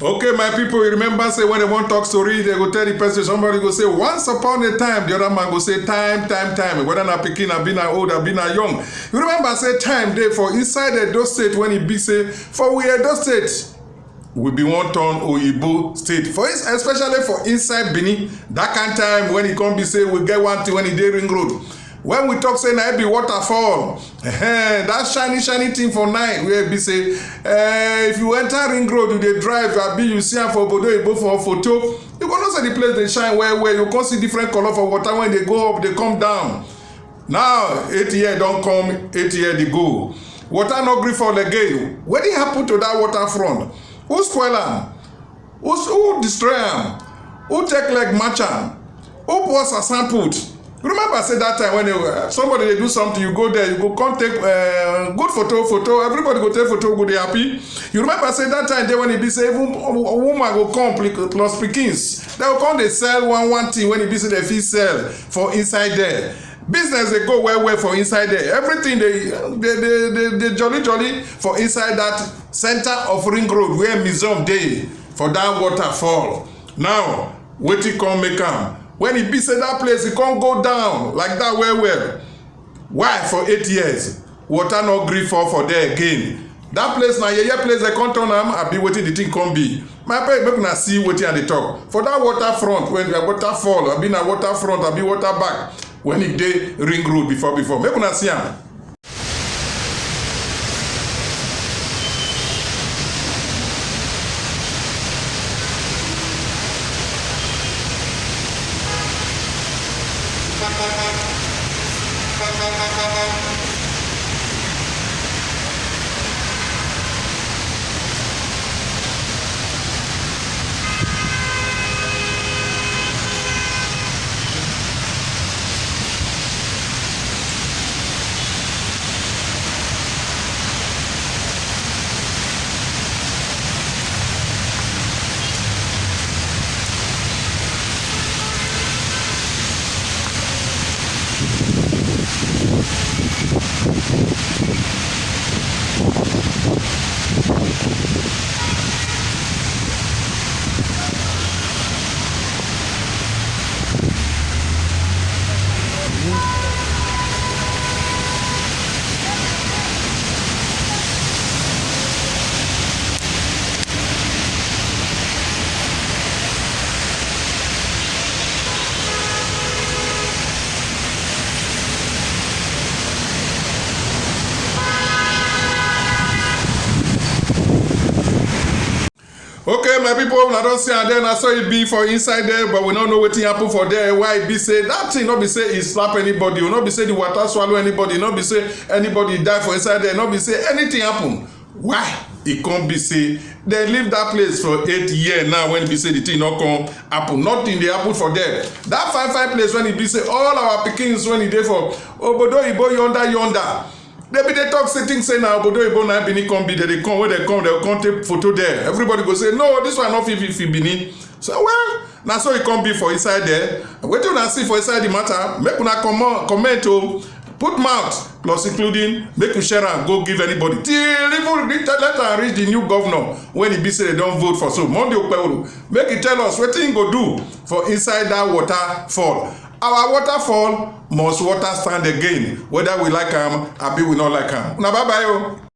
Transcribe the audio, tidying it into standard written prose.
Okay, my people, you remember say when they want talk story, they go tell the person, somebody go say, once upon a time, the other man go say, time. Whether na pikin, I been a old, I been a young. You remember say time day for inside Edo State when he be say, for we Edo State, we be one turn Oyibo State. For especially for inside Benin, that kind of time when he come be say, we get one thing when he dey ring road. When we talk say na be waterfall, that shiny thing for night where be say, if you enter ring road, you dey drive, abi you see am for obodo oyibo for photo, you go know say the place dey shine well. You come see different color for water when they go up, they come down. Now 8 years don come, 8 years dey go. Water no gree fall again. Wetin happen to that waterfront? Who spoil am? Who destroy am? Who take leg match am? Who pour sand put? Remember I said that time when somebody they do something, you go there, you go come take good photo, everybody go take photo, go dey happy. You remember I said that time there when it be say even a woman go come plus pikins, they go come dey sell one thing when it be say they fit sell for inside there. Business they go well for inside there. Everything they jolly for inside that center of ring road where museum dey for that waterfall. Now wetin come make am? When he be say that place, he can't go down like that well. Why? For 8 years, water no gree fall for there again. That place na yeye place they can't turn am, I be wetin the thing come be. My parents make una see wetin I dey talk. For that waterfront, when the waterfall, I be na waterfront, I be water back. When it dey ring road before, make una see am. Okay, my people, I don't say and then I saw it be for inside there, but we don't know what happen for there. Why it be say that thing not be say it slap anybody, will not be say the water swallow anybody, not be say anybody die for inside there, not be say anything happen. Why? It can't be say they leave that place for 8 years now when it be say the thing not come happen. Nothing they happen for them. That fine place when it be say all our pikins when it dey for obodo oyibo yonder. They be they talk say things say now obodo oyibo na Benin come be there, they come when they come take photo there. Everybody go say no, this one not fit Benin. So well, now so it can't be for inside there. Wait till I see for inside the matter. Make una comment to put mouth plus including make you share and go give anybody till even let am reach the new governor when he be say they don't vote for so Monday Okpewolo. Make it tell us what he go do for inside that waterfall. Our waterfall must water stand again, whether we like am, abi we not like am. Una bye bye.